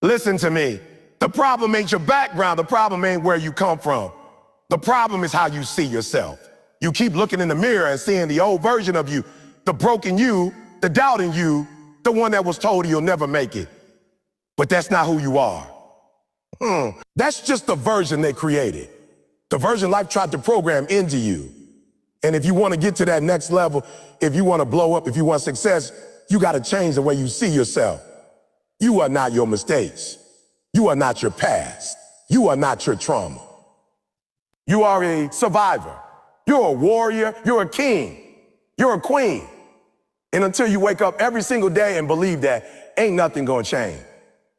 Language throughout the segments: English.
Listen to me. The problem ain't your background. The problem ain't where you come from. The problem is how you see yourself. You keep looking in the mirror and seeing the old version of you, the broken you, the doubting you, the one that was told you'll never make it. But that's not who you are. That's just the version they created. The version life tried to program into you. And if you want to get to that next level, if you want to blow up, if you want success, you got to change the way you see yourself. You are not your mistakes. You are not your past. You are not your trauma. You are a survivor. You're a warrior. You're a king. You're a queen. And until you wake up every single day and believe that, ain't nothing gonna change.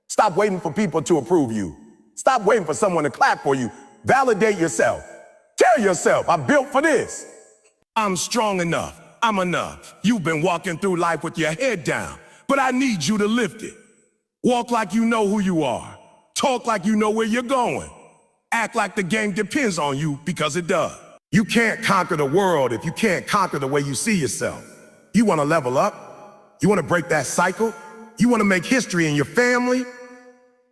Stop waiting for people to approve you. Stop waiting for someone to clap for you. Validate yourself. Tell yourself, I'm built for this. I'm strong enough. I'm enough. You've been walking through life with your head down, but I need you to lift it. Walk like you know who you are. Talk like you know where you're going. Act like the game depends on you, because it does. You can't conquer the world if you can't conquer the way you see yourself. You want to level up? You want to break that cycle? You want to make history in your family?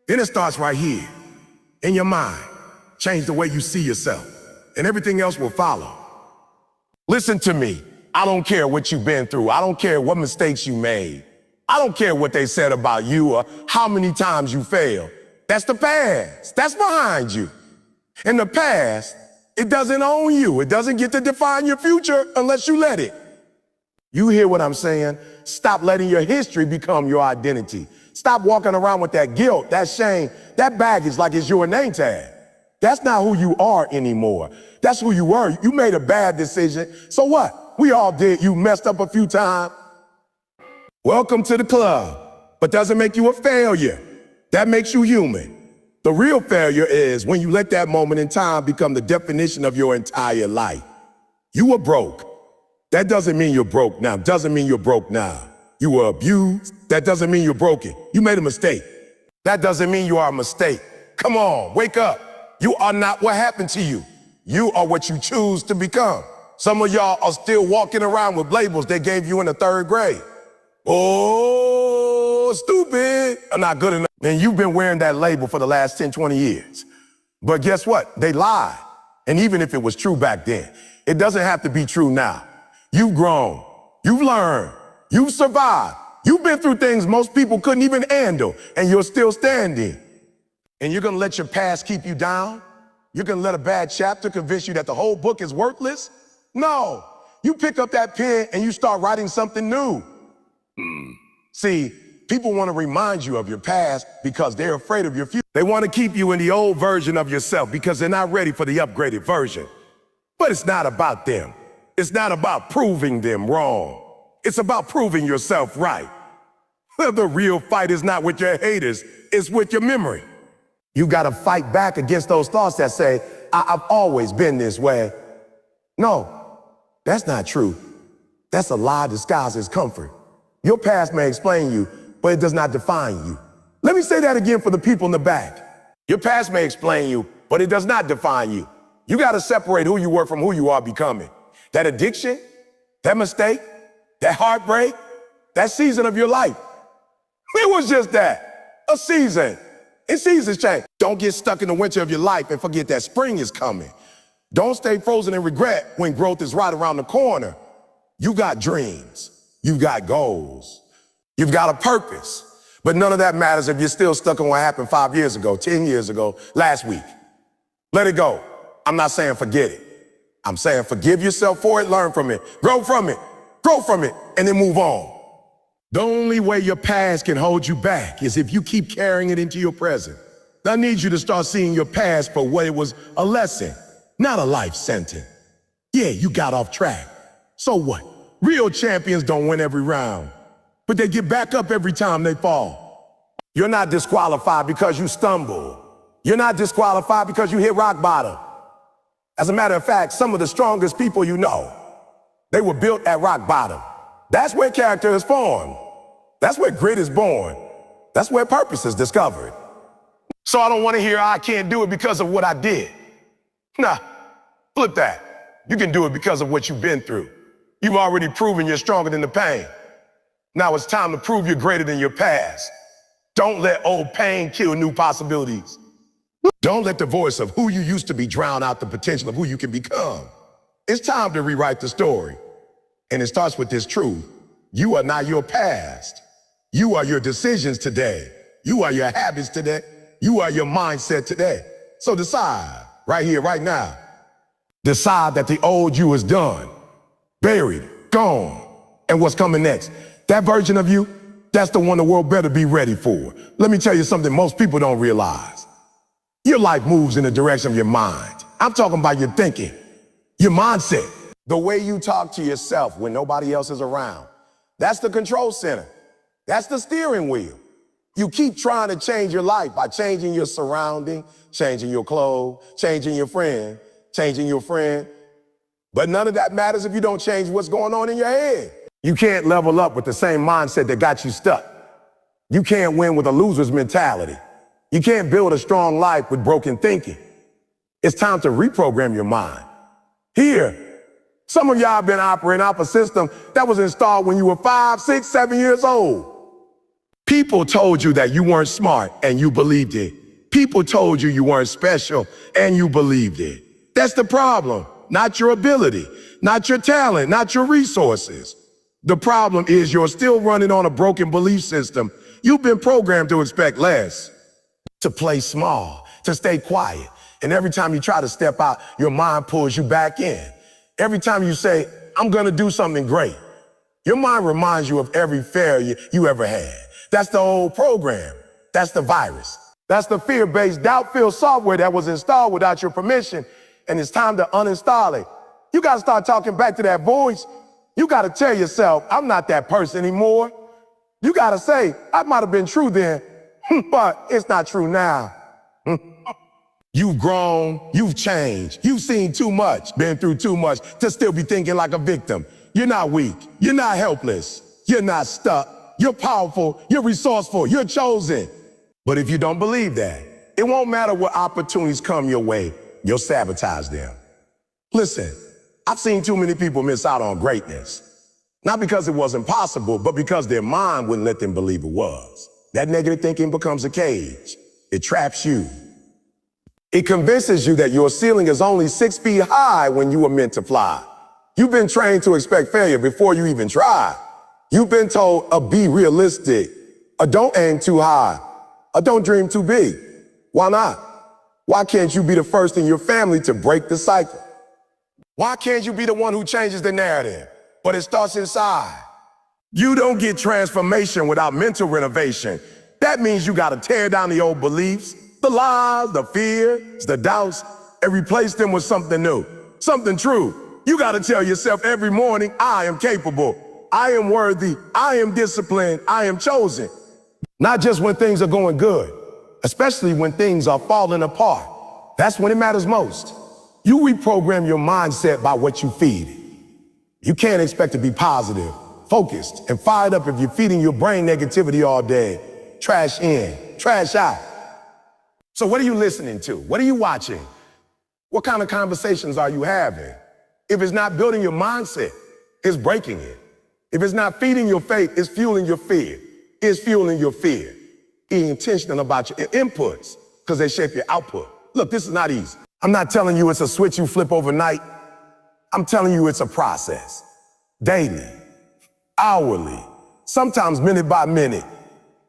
Then it starts right here, in your mind. Change the way you see yourself, and everything else will follow. Listen to me. I don't care what you've been through. I don't care what mistakes you made. I don't care what they said about you or how many times you failed. That's the past. That's behind you. And the past, it doesn't own you. It doesn't get to define your future unless you let it. You hear what I'm saying? Stop letting your history become your identity. Stop walking around with that guilt, that shame, that baggage like it's your name tag. That's not who you are anymore. That's who you were. You made a bad decision. So what? We all did. You messed up a few times. Welcome to the club. But doesn't make you a failure. That makes you human. The real failure is when you let that moment in time become the definition of your entire life. You were broke. That doesn't mean you're broke now. Doesn't mean you're broke now. You were abused. That doesn't mean you're broken. You made a mistake. That doesn't mean you are a mistake. Come on, wake up. You are not what happened to you. You are what you choose to become. Some of y'all are still walking around with labels they gave you in the 3rd grade. Oh, stupid, or not good enough. And you've been wearing that label for the last 10, 20 years. But guess what? They lied. And even if it was true back then, it doesn't have to be true now. You've grown. You've learned. You've survived. You've been through things most people couldn't even handle, and you're still standing. And you're gonna let your past keep you down? You're gonna let a bad chapter convince you that the whole book is worthless? No. You pick up that pen and you start writing something new. See, people want to remind you of your past because they're afraid of your future. They want to keep you in the old version of yourself because they're not ready for the upgraded version. But it's not about them. It's not about proving them wrong. It's about proving yourself right. The real fight is not with your haters, it's with your memory. You got to fight back against those thoughts that say, I've always been this way. No, that's not true. That's a lie disguised as comfort. Your past may explain you, but it does not define you. Let me say that again for the people in the back. Your past may explain you, but it does not define you. You got to separate who you were from who you are becoming. That addiction, that mistake, that heartbreak, that season of your life. It was just that, a season. And seasons change. Don't get stuck in the winter of your life and forget that spring is coming. Don't stay frozen in regret when growth is right around the corner. You got dreams. You've got goals. You've got a purpose. But none of that matters if you're still stuck on what happened 5 years ago, 10 years ago, last week. Let it go. I'm not saying forget it. I'm saying forgive yourself for it, learn from it, grow from it, and then move on. The only way your past can hold you back is if you keep carrying it into your present. I need you to start seeing your past for what it was, a lesson, not a life sentence. Yeah, you got off track. So what? Real champions don't win every round, but they get back up every time they fall. You're not disqualified because you stumble. You're not disqualified because you hit rock bottom. As a matter of fact, some of the strongest people you know, they were built at rock bottom. That's where character is formed. That's where grit is born. That's where purpose is discovered. So I don't want to hear I can't do it because of what I did. Nah, flip that. You can do it because of what you've been through. You've already proven you're stronger than the pain. Now it's time to prove you're greater than your past. Don't let old pain kill new possibilities. Don't let the voice of who you used to be drown out the potential of who you can become. It's time to rewrite the story. And it starts with this truth. You are not your past. You are your decisions today. You are your habits today. You are your mindset today. So decide right here, right now. Decide that the old you is done, buried, gone. And what's coming next? That version of you, that's the one the world better be ready for. Let me tell you something most people don't realize. Your life moves in the direction of your mind. I'm talking about your thinking, your mindset. The way you talk to yourself when nobody else is around. That's the control center. That's the steering wheel. You keep trying to change your life by changing your surrounding, changing your clothes, changing your friend, changing your friend. But none of that matters if you don't change what's going on in your head. You can't level up with the same mindset that got you stuck. You can't win with a loser's mentality. You can't build a strong life with broken thinking. It's time to reprogram your mind. Here, some of y'all have been operating off a system that was installed when you were 5, 6, 7 years old. People told you that you weren't smart and you believed it. People told you you weren't special and you believed it. That's the problem, not your ability, not your talent, not your resources. The problem is you're still running on a broken belief system. You've been programmed to expect less, to play small, to stay quiet. And every time you try to step out, your mind pulls you back in. Every time you say, I'm gonna do something great, your mind reminds you of every failure you ever had. That's the old program. That's the virus. That's the fear-based, doubt-filled software that was installed without your permission, and it's time to uninstall it. You gotta start talking back to that voice. You gotta tell yourself, I'm not that person anymore. You gotta say, I might have been true then, but it's not true now. You've grown, you've changed, you've seen too much, been through too much to still be thinking like a victim. You're not weak, you're not helpless, you're not stuck, you're powerful, you're resourceful, you're chosen. But if you don't believe that, it won't matter what opportunities come your way, you'll sabotage them. Listen, I've seen too many people miss out on greatness. Not because it wasn't possible, but because their mind wouldn't let them believe it was. That negative thinking becomes a cage. It traps you. It convinces you that your ceiling is only 6 feet high when you were meant to fly. You've been trained to expect failure before you even try. You've been told, be realistic, don't aim too high, don't dream too big. Why not? Why can't you be the first in your family to break the cycle? Why can't you be the one who changes the narrative? But it starts inside. You don't get transformation without mental renovation. That means you gotta tear down the old beliefs, the lies, the fears, the doubts, and replace them with something new, something true. You gotta tell yourself every morning, I am capable, I am worthy, I am disciplined, I am chosen. Not just when things are going good, especially when things are falling apart. That's when it matters most. You reprogram your mindset by what you feed. You can't expect to be positive, focused, and fired up if you're feeding your brain negativity all day. Trash in, trash out. So what are you listening to? What are you watching? What kind of conversations are you having? If it's not building your mindset, it's breaking it. If it's not feeding your faith, it's fueling your fear. It's fueling your fear. Be intentional about your inputs because they shape your output. Look, this is not easy. I'm not telling you it's a switch you flip overnight. I'm telling you it's a process. Daily, hourly, sometimes minute by minute.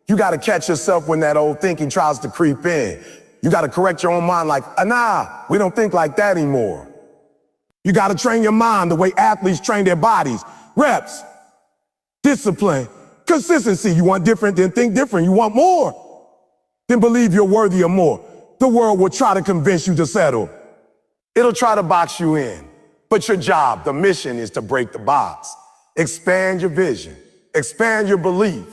You got to catch yourself when that old thinking tries to creep in. You got to correct your own mind like, nah, we don't think like that anymore. You got to train your mind the way athletes train their bodies. Reps, discipline, consistency. You want different, then think different. You want more, then believe you're worthy of more. The world will try to convince you to settle. It'll try to box you in. But your job, the mission, is to break the box. Expand your vision. Expand your belief.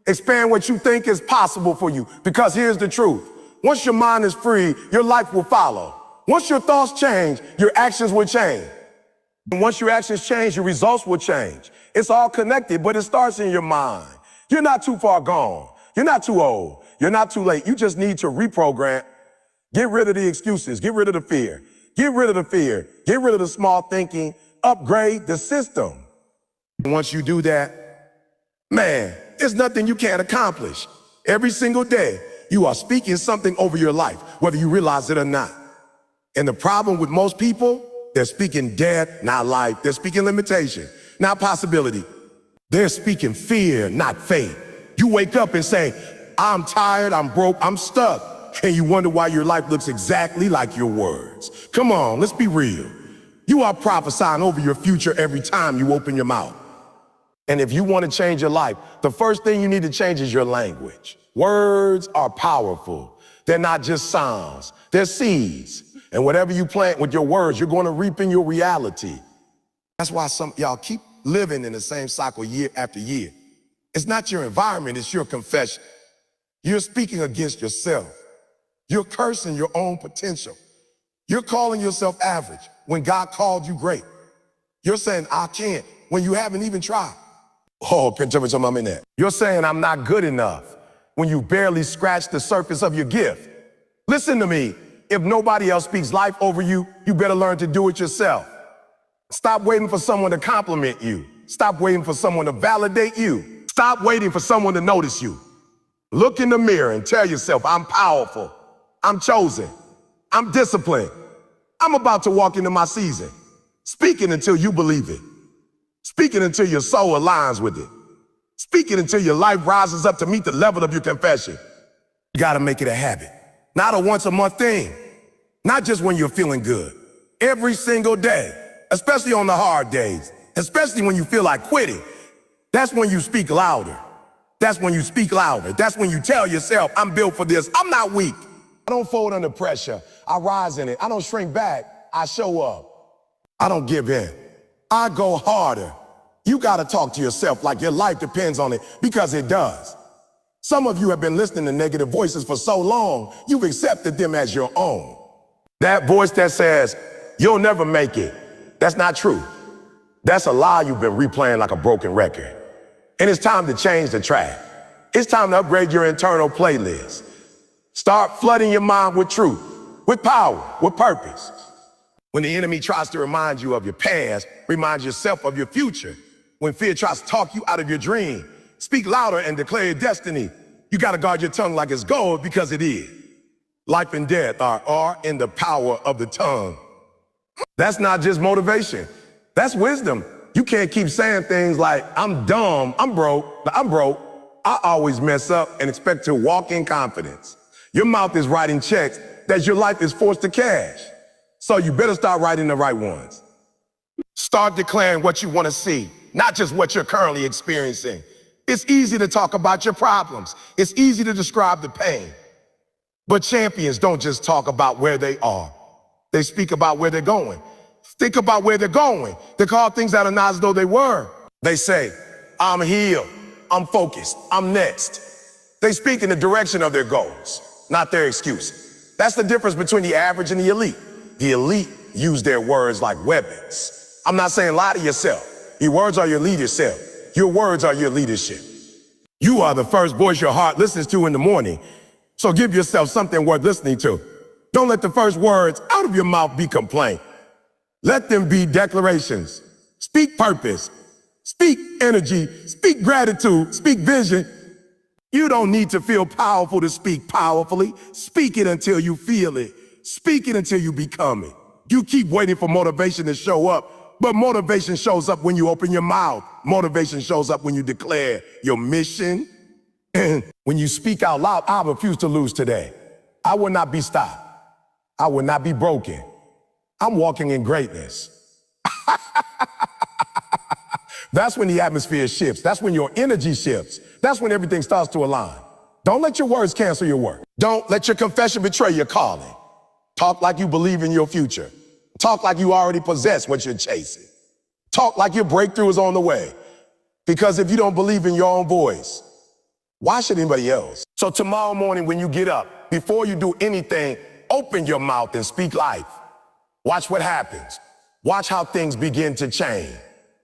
Expand what you think is possible for you. Because here's the truth. Once your mind is free, your life will follow. Once your thoughts change, your actions will change. And once your actions change, your results will change. It's all connected, but it starts in your mind. You're not too far gone. You're not too old. You're not too late. You just need to reprogram. Get rid of the excuses. Get rid of the fear. Get rid of the fear. Get rid of the small thinking. Upgrade the system. And once you do that, man, there's nothing you can't accomplish. Every single day, you are speaking something over your life, whether you realize it or not. And the problem with most people, they're speaking death, not life. They're speaking limitation, not possibility. They're speaking fear, not faith. You wake up and say, I'm tired, I'm broke, I'm stuck. And you wonder why your life looks exactly like your words. Come on, let's be real. You are prophesying over your future every time you open your mouth. And if you want to change your life, the first thing you need to change is your language. Words are powerful. They're not just sounds, they're seeds. And whatever you plant with your words, you're going to reap in your reality. That's why some y'all keep living in the same cycle year after year. It's not your environment, it's your confession. You're speaking against yourself. You're cursing your own potential. You're calling yourself average when God called you great. You're saying, I can't, when you haven't even tried. Oh, can tell me something I'm in there. You're saying I'm not good enough when you barely scratch the surface of your gift. Listen to me. If nobody else speaks life over you, you better learn to do it yourself. Stop waiting for someone to compliment you. Stop waiting for someone to validate you. Stop waiting for someone to notice you. Look in the mirror and tell yourself, I'm powerful. I'm chosen. I'm disciplined. I'm about to walk into my season. Speak it until you believe it. Speak it until your soul aligns with it. Speak it until your life rises up to meet the level of your confession. You gotta make it a habit. Not a once a month thing. Not just when you're feeling good. Every single day, especially on the hard days, especially when you feel like quitting. That's when you speak louder. That's when you speak louder. That's when you tell yourself, I'm built for this. I'm not weak. I don't fold under pressure. I rise in it. I don't shrink back. I show up. I don't give in. I go harder. You gotta talk to yourself like your life depends on it, because it does. Some of you have been listening to negative voices for so long, you've accepted them as your own. That voice that says, you'll never make it, that's not true. That's a lie you've been replaying like a broken record. And it's time to change the track. It's time to upgrade your internal playlist. Start flooding your mind with truth, with power, with purpose. When the enemy tries to remind you of your past, remind yourself of your future. When fear tries to talk you out of your dream, speak louder and declare your destiny. You gotta guard your tongue like it's gold, because it is. Life and death are in the power of the tongue. That's not just motivation. That's wisdom. You can't keep saying things like, I'm dumb, I'm broke, I always mess up, and expect to walk in confidence. Your mouth is writing checks that your life is forced to cash. So you better start writing the right ones. Start declaring what you want to see, not just what you're currently experiencing. It's easy to talk about your problems. It's easy to describe the pain. But champions don't just talk about where they are. They speak about where they're going. Think about where they're going. They call things that are not as though they were. They say, I'm healed, I'm focused, I'm next. They speak in the direction of their goals, not their excuses. That's the difference between the average and the elite. The elite use their words like weapons. I'm not saying lie to yourself. Your words are your leadership. Your words are your leadership. You are the first voice your heart listens to in the morning. So give yourself something worth listening to. Don't let the first words out of your mouth be complaint. Let them be declarations. Speak purpose. Speak energy. Speak gratitude. Speak vision. You don't need to feel powerful to speak powerfully. Speak it until you feel it. Speak it until you become it. You keep waiting for motivation to show up, but motivation shows up when you open your mouth. Motivation shows up when you declare your mission. And when you speak out loud, I refuse to lose today. I will not be stopped. I will not be broken. I'm walking in greatness. That's when the atmosphere shifts. That's when your energy shifts. That's when everything starts to align. Don't let your words cancel your work. Don't let your confession betray your calling. Talk like you believe in your future. Talk like you already possess what you're chasing. Talk like your breakthrough is on the way. Because if you don't believe in your own voice, why should anybody else? So tomorrow morning when you get up, before you do anything, open your mouth and speak life. Watch what happens. Watch how things begin to change.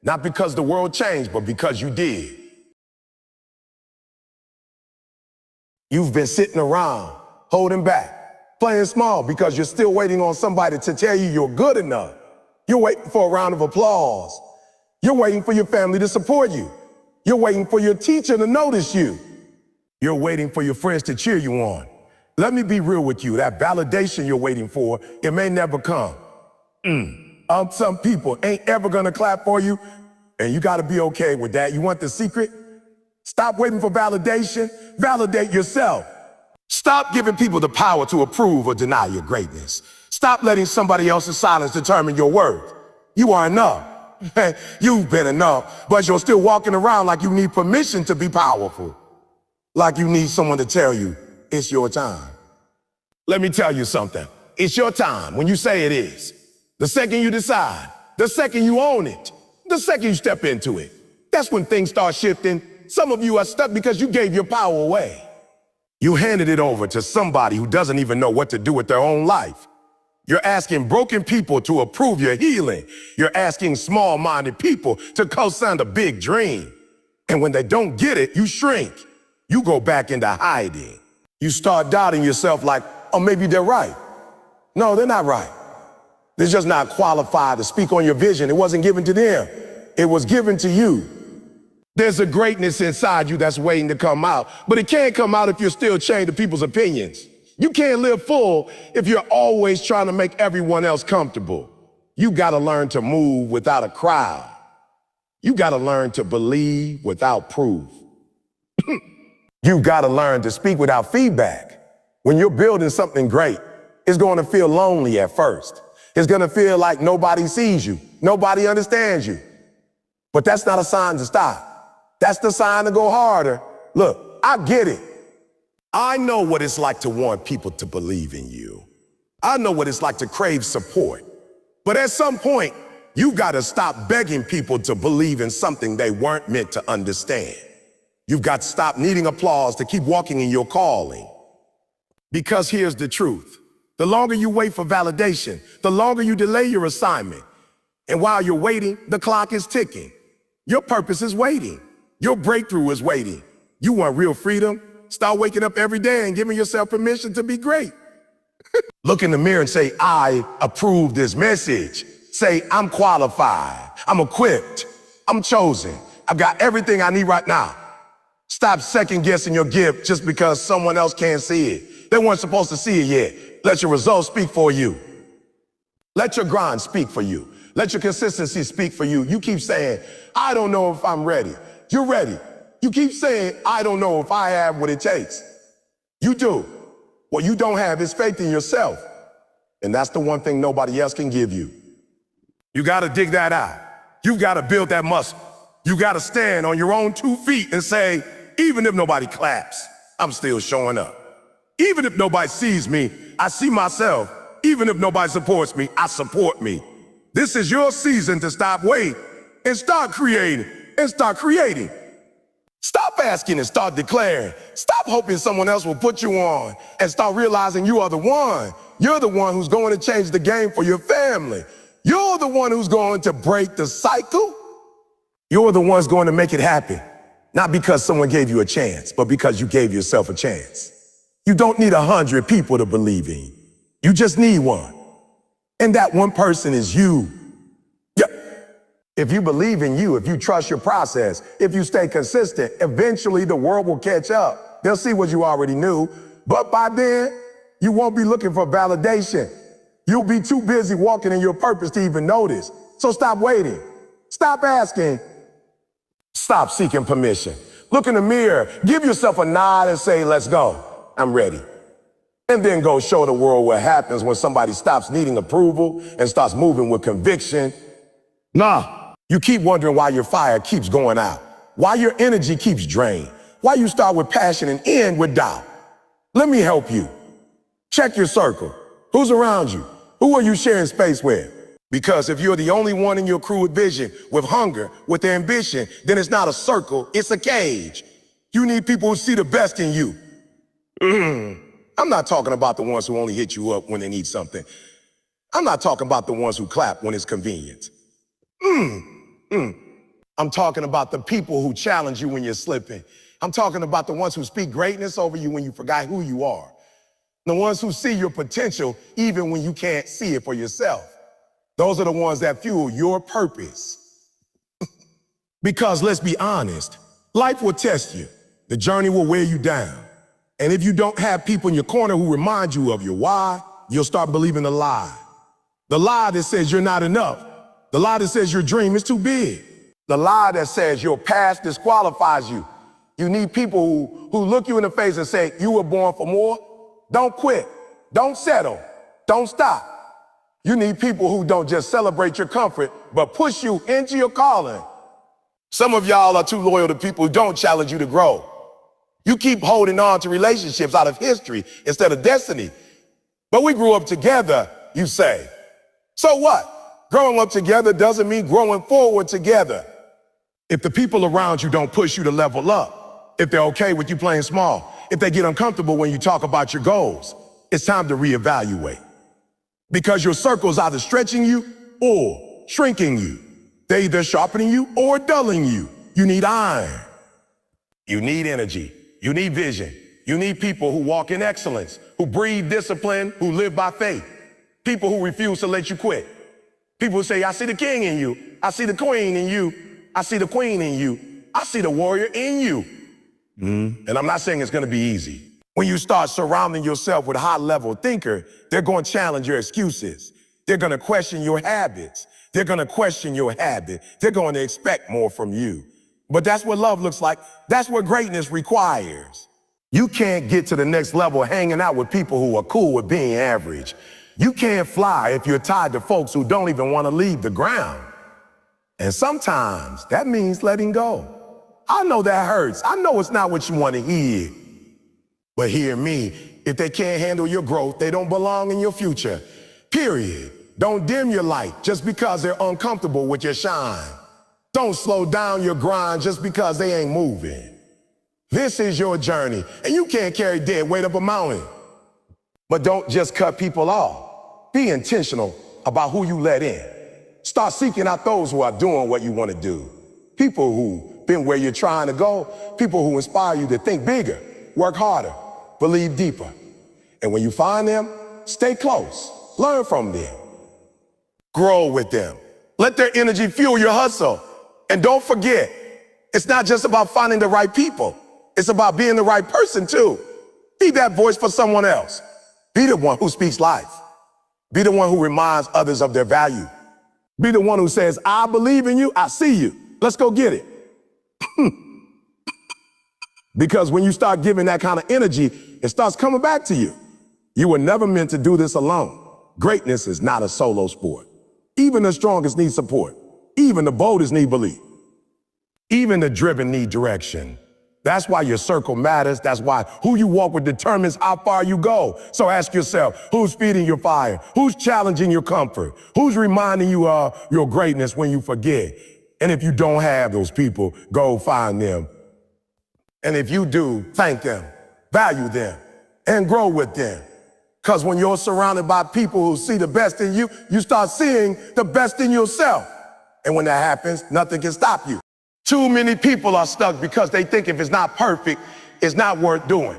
Not because the world changed, but because you did. You've been sitting around, holding back, playing small because you're still waiting on somebody to tell you you're good enough. You're waiting for a round of applause. You're waiting for your family to support you. You're waiting for your teacher to notice you. You're waiting for your friends to cheer you on. Let me be real with you. That validation you're waiting for, it may never come. Some people ain't ever gonna clap for you, and you gotta be okay with that. You want the secret? Stop waiting for validation. Validate yourself. Stop giving people the power to approve or deny your greatness. Stop letting somebody else's silence determine your worth. You are enough. You've been enough, but you're still walking around like you need permission to be powerful. Like you need someone to tell you, it's your time. Let me tell you something. It's your time when you say it is. The second you decide, the second you own it, the second you step into it, that's when things start shifting. Some of you are stuck because you gave your power away. You handed it over to somebody who doesn't even know what to do with their own life. You're asking broken people to approve your healing. You're asking small-minded people to co-sign a big dream. And when they don't get it, you shrink. You go back into hiding. You start doubting yourself like, oh, maybe they're right. No, they're not right. They're just not qualified to speak on your vision. It wasn't given to them. It was given to you. There's a greatness inside you that's waiting to come out, but it can't come out if you're still chained to people's opinions. You can't live full if you're always trying to make everyone else comfortable. You gotta learn to move without a crowd. You gotta learn to believe without proof. You've gotta learn to speak without feedback. When you're building something great, it's gonna feel lonely at first. It's gonna feel like nobody sees you, nobody understands you. But that's not a sign to stop. That's the sign to go harder. Look, I get it. I know what it's like to want people to believe in you. I know what it's like to crave support. But at some point, you gotta stop begging people to believe in something they weren't meant to understand. You've got to stop needing applause to keep walking in your calling. Because here's the truth. The longer you wait for validation, the longer you delay your assignment. And while you're waiting, the clock is ticking. Your purpose is waiting. Your breakthrough is waiting. You want real freedom? Start waking up every day and giving yourself permission to be great. Look in the mirror and say, I approve this message. Say, I'm qualified. I'm equipped. I'm chosen. I've got everything I need right now. Stop second guessing your gift just because someone else can't see it. They weren't supposed to see it yet. Let your results speak for you. Let your grind speak for you. Let your consistency speak for you. You keep saying, I don't know if I'm ready. You're ready. You keep saying, I don't know if I have what it takes. You do. What you don't have is faith in yourself. And that's the one thing nobody else can give you. You got to dig that out. You've got to build that muscle. You got to stand on your own 2 feet and say, even if nobody claps, I'm still showing up. Even if nobody sees me, I see myself. Even if nobody supports me, I support me. This is your season to stop waiting and start creating and start creating. Stop asking and start declaring. Stop hoping someone else will put you on and start realizing you are the one. You're the one who's going to change the game for your family. You're the one who's going to break the cycle. You're the one's going to make it happen. Not because someone gave you a chance, but because you gave yourself a chance. You don't need 100 people to believe in you. You just need one. And that one person is you. Yeah. If you believe in you, if you trust your process, if you stay consistent, eventually the world will catch up. They'll see what you already knew. But by then, you won't be looking for validation. You'll be too busy walking in your purpose to even notice. So stop waiting. Stop asking. Stop seeking permission. Look in the mirror. Give yourself a nod and say, let's go. I'm ready. And then go show the world what happens when somebody stops needing approval and starts moving with conviction. Nah, you keep wondering why your fire keeps going out, why your energy keeps drained, why you start with passion and end with doubt. Let me help you. Check your circle. Who's around you? Who are you sharing space with? Because if you're the only one in your crew with vision, with hunger, with ambition, then it's not a circle, it's a cage. You need people who see the best in you. I'm not talking about the ones who only hit you up when they need something. I'm not talking about the ones who clap when it's convenient. I'm talking about the people who challenge you when you're slipping. I'm talking about the ones who speak greatness over you when you forgot who you are. The ones who see your potential even when you can't see it for yourself. Those are the ones that fuel your purpose. Because let's be honest, life will test you. The journey will wear you down. And if you don't have people in your corner who remind you of your why, you'll start believing the lie. The lie that says you're not enough. The lie that says your dream is too big. The lie that says your past disqualifies you. You need people who look you in the face and say, you were born for more. Don't quit. Don't settle. Don't stop. You need people who don't just celebrate your comfort, but push you into your calling. Some of y'all are too loyal to people who don't challenge you to grow. You keep holding on to relationships out of history instead of destiny. But we grew up together, you say. So what? Growing up together doesn't mean growing forward together. If the people around you don't push you to level up, if they're okay with you playing small, if they get uncomfortable when you talk about your goals, it's time to reevaluate. Because your circle's either stretching you or shrinking you. They're either sharpening you or dulling you. You need iron. You need energy. You need vision. You need people who walk in excellence, who breathe discipline, who live by faith. People who refuse to let you quit. People who say, I see the king in you. I see the queen in you. I see the queen in you. I see the warrior in you. And I'm not saying it's going to be easy. When you start surrounding yourself with a high-level thinker, they're going to challenge your excuses. They're going to question your habits. They're going to question your habit. They're going to expect more from you. But that's what love looks like. That's what greatness requires. You can't get to the next level hanging out with people who are cool with being average. You can't fly if you're tied to folks who don't even want to leave the ground. And sometimes that means letting go. I know that hurts. I know it's not what you want to hear. But hear me, if they can't handle your growth, they don't belong in your future. Period. Don't dim your light just because they're uncomfortable with your shine. Don't slow down your grind just because they ain't moving. This is your journey, and you can't carry dead weight up a mountain. But don't just cut people off. Be intentional about who you let in. Start seeking out those who are doing what you want to do. People who've been where you're trying to go. People who inspire you to think bigger, work harder, believe deeper. And when you find them, stay close. Learn from them. Grow with them. Let their energy fuel your hustle. And don't forget, it's not just about finding the right people. It's about being the right person too. Be that voice for someone else. Be the one who speaks life. Be the one who reminds others of their value. Be the one who says, I believe in you, I see you. Let's go get it. Because when you start giving that kind of energy, it starts coming back to you. You were never meant to do this alone. Greatness is not a solo sport. Even the strongest need support. Even the boldest need belief. Even the driven need direction. That's why your circle matters. That's why who you walk with determines how far you go. So ask yourself, who's feeding your fire? Who's challenging your comfort? Who's reminding you of your greatness when you forget? And if you don't have those people, go find them. And if you do, thank them, value them, and grow with them. Because when you're surrounded by people who see the best in you, you start seeing the best in yourself. And when that happens, nothing can stop you. Too many people are stuck because they think if it's not perfect, it's not worth doing.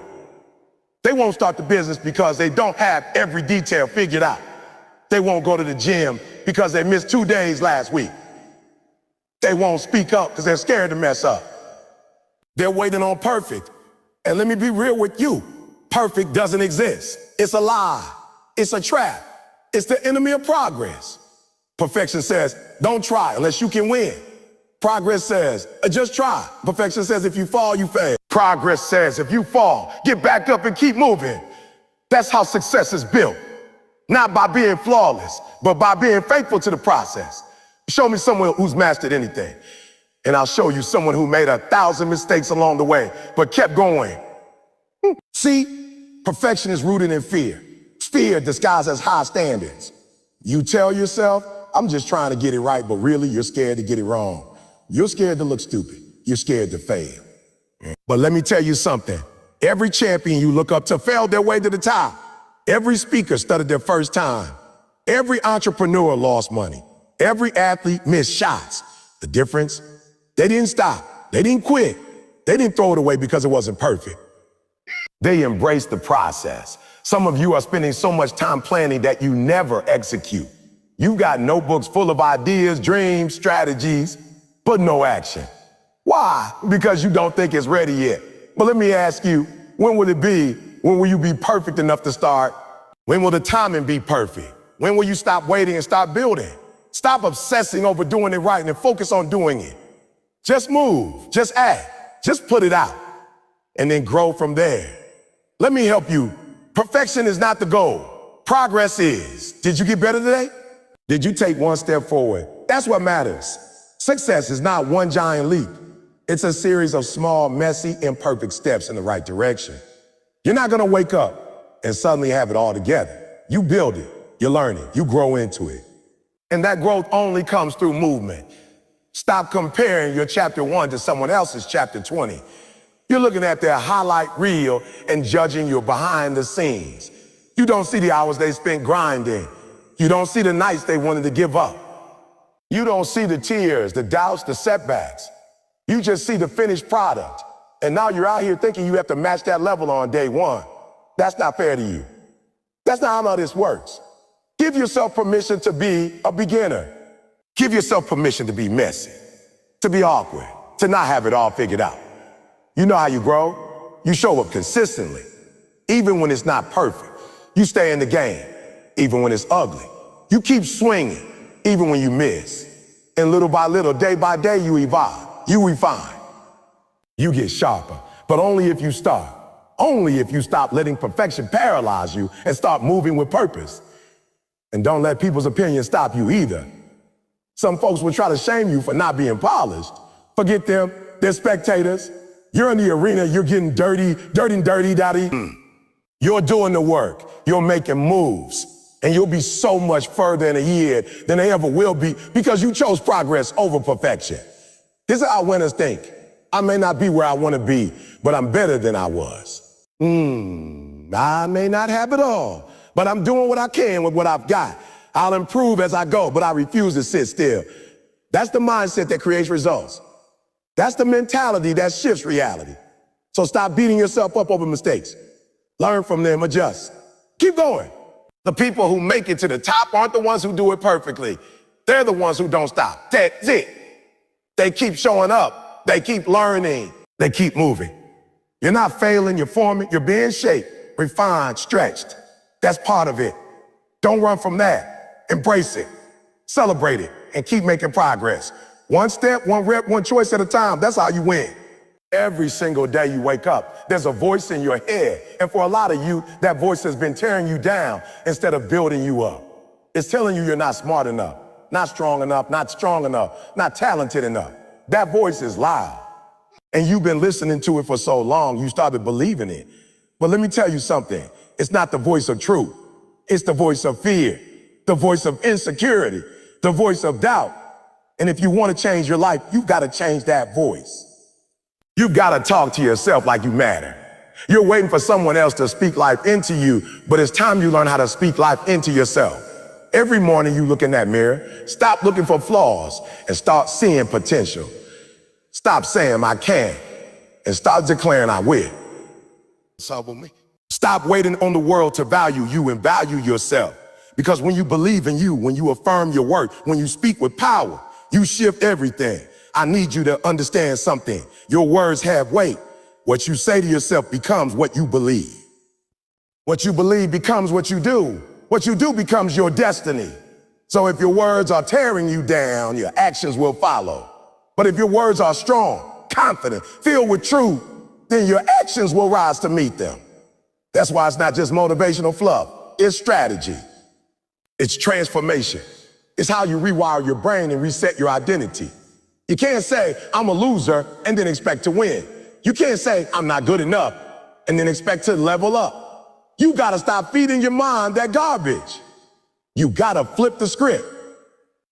They won't start the business because they don't have every detail figured out. They won't go to the gym because they missed 2 days last week. They won't speak up because they're scared to mess up. They're waiting on perfect. And let me be real with you. Perfect doesn't exist. It's a lie. It's a trap. It's the enemy of progress. Perfection says, don't try unless you can win. Progress says, just try. Perfection says, if you fall, you fail. Progress says, if you fall, get back up and keep moving. That's how success is built. Not by being flawless, but by being faithful to the process. Show me someone who's mastered anything, and I'll show you someone who made 1,000 mistakes along the way, but kept going. See, perfection is rooted in fear. Fear disguised as high standards. You tell yourself, I'm just trying to get it right, but really you're scared to get it wrong. You're scared to look stupid. You're scared to fail. But let me tell you something. Every champion you look up to failed their way to the top. Every speaker stuttered their first time. Every entrepreneur lost money. Every athlete missed shots. The difference? They didn't stop. They didn't quit. They didn't throw it away because it wasn't perfect. They embraced the process. Some of you are spending so much time planning that you never execute. You've got notebooks full of ideas, dreams, strategies, but no action. Why? Because you don't think it's ready yet. But let me ask you, when will it be? When will you be perfect enough to start? When will the timing be perfect? When will you stop waiting and start building? Stop obsessing over doing it right and focus on doing it. Just move, just act, just put it out, and then grow from there. Let me help you. Perfection is not the goal. Progress is. Did you get better today? Did you take one step forward? That's what matters. Success is not one giant leap. It's a series of small, messy, imperfect steps in the right direction. You're not gonna wake up and suddenly have it all together. You build it, you learn it, you grow into it. And that growth only comes through movement. Stop comparing your chapter 1 to someone else's chapter 20. You're looking at their highlight reel and judging your behind the scenes. You don't see the hours they spent grinding. You don't see the nights they wanted to give up. You don't see the tears, the doubts, the setbacks. You just see the finished product. And now you're out here thinking you have to match that level on day one. That's not fair to you. That's not how this works. Give yourself permission to be a beginner. Give yourself permission to be messy, to be awkward, to not have it all figured out. You know how you grow? You show up consistently, even when it's not perfect. You stay in the game, even when it's ugly. You keep swinging, even when you miss. And little by little, day by day, you evolve, you refine. You get sharper, but only if you start. Only if you stop letting perfection paralyze you and start moving with purpose. And don't let people's opinions stop you either. Some folks will try to shame you for not being polished. Forget them, they're spectators. You're in the arena, you're getting dirty, daddy. You're doing the work, you're making moves, and you'll be so much further in a year than they ever will be because you chose progress over perfection. Here's how winners think. I may not be where I want to be, but I'm better than I was. I may not have it all, but I'm doing what I can with what I've got. I'll improve as I go, but I refuse to sit still. That's the mindset that creates results. That's the mentality that shifts reality. So stop beating yourself up over mistakes. Learn from them, adjust. Keep going. The people who make it to the top aren't the ones who do it perfectly. They're the ones who don't stop. That's it. They keep showing up. They keep learning. They keep moving. You're not failing, you're forming, you're being shaped, refined, stretched. That's part of it. Don't run from that. Embrace it. Celebrate it and keep making progress. One step, one rep, one choice at a time. That's how you win. Every single day you wake up, there's a voice in your head. And for a lot of you, that voice has been tearing you down instead of building you up. It's telling you you're not smart enough, not strong enough, not talented enough. That voice is loud. And you've been listening to it for so long, you started believing it. But let me tell you something. It's not the voice of truth. It's the voice of fear, the voice of insecurity, the voice of doubt. And if you want to change your life, you've got to change that voice. You've got to talk to yourself like you matter. You're waiting for someone else to speak life into you, but it's time you learn how to speak life into yourself. Every morning you look in that mirror, stop looking for flaws and start seeing potential. Stop saying I can and start declaring I will. Stop waiting on the world to value you and value yourself. Because when you believe in you, when you affirm your worth, when you speak with power, you shift everything. I need you to understand something. Your words have weight. What you say to yourself becomes what you believe. What you believe becomes what you do. What you do becomes your destiny. So if your words are tearing you down, your actions will follow. But if your words are strong, confident, filled with truth, then your actions will rise to meet them. That's why it's not just motivational fluff. It's strategy. It's transformation. It's how you rewire your brain and reset your identity. You can't say, I'm a loser, and then expect to win. You can't say, I'm not good enough, and then expect to level up. You gotta stop feeding your mind that garbage. You gotta flip the script.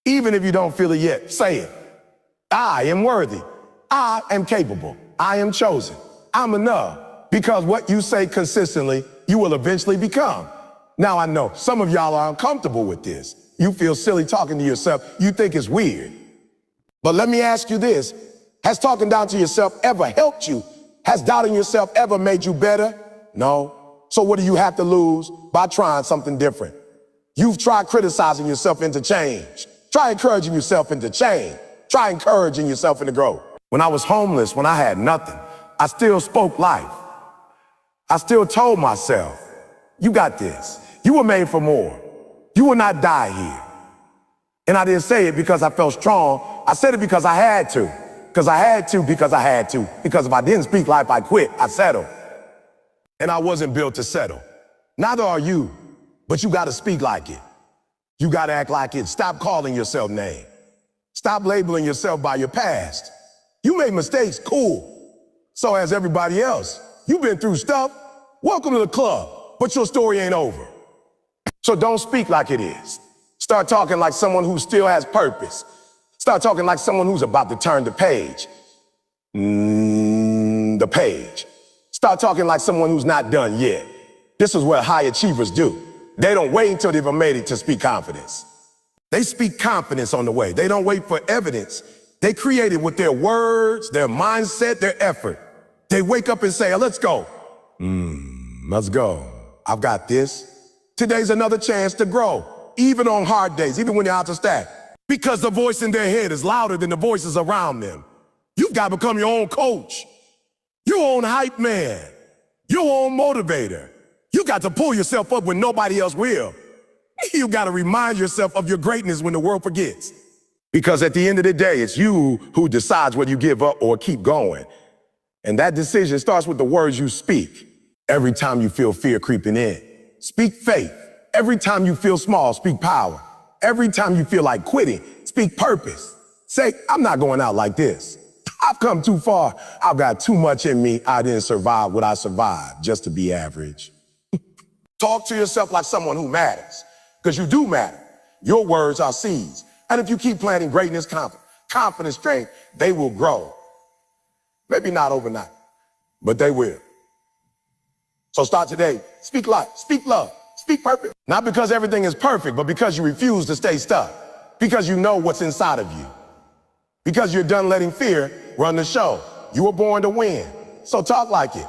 Even if you don't feel it yet, say it. I am worthy. I am capable. I am chosen. I'm enough. Because what you say consistently, you will eventually become. Now I know some of y'all are uncomfortable with this. You feel silly talking to yourself. You think it's weird. But let me ask you this. Has talking down to yourself ever helped you? Has doubting yourself ever made you better? No. So what do you have to lose by trying something different? You've tried criticizing yourself into change. Try encouraging yourself into change. Try encouraging yourself into growth. When I was homeless, when I had nothing, I still spoke life. I still told myself, you got this. You were made for more. You will not die here. And I didn't say it because I felt strong. I said it because I had to. Because I had to, because I had to. Because if I didn't speak life, I quit. I settled. And I wasn't built to settle. Neither are you. But you got to speak like it. You got to act like it. Stop calling yourself names. Stop labeling yourself by your past. You made mistakes, cool. So has everybody else. You've been through stuff. Welcome to the club. But your story ain't over. So don't speak like it is. Start talking like someone who still has purpose. Start talking like someone who's about to turn the page. The page. Start talking like someone who's not done yet. This is what high achievers do. They don't wait until they've made it to speak confidence. They speak confidence on the way. They don't wait for evidence. They create it with their words, their mindset, their effort. They wake up and say, let's go. Let's go. I've got this. Today's another chance to grow, even on hard days, even when you're out to stack. Because the voice in their head is louder than the voices around them. You've got to become your own coach, your own hype man, your own motivator. You got to pull yourself up when nobody else will. You got to remind yourself of your greatness when the world forgets. Because at the end of the day, it's you who decides whether you give up or keep going. And that decision starts with the words you speak. Every time you feel fear creeping in, speak faith. Every time you feel small, speak power. Every time you feel like quitting, speak purpose. Say, I'm not going out like this. I've come too far. I've got too much in me. I didn't survive what I survived just to be average. Talk to yourself like someone who matters, because you do matter. Your words are seeds. And if you keep planting greatness, confidence, strength, they will grow. Maybe not overnight, but they will. So start today. Speak life, speak love, speak purpose. Not because everything is perfect, but because you refuse to stay stuck. Because you know what's inside of you. Because you're done letting fear run the show. You were born to win. So talk like it.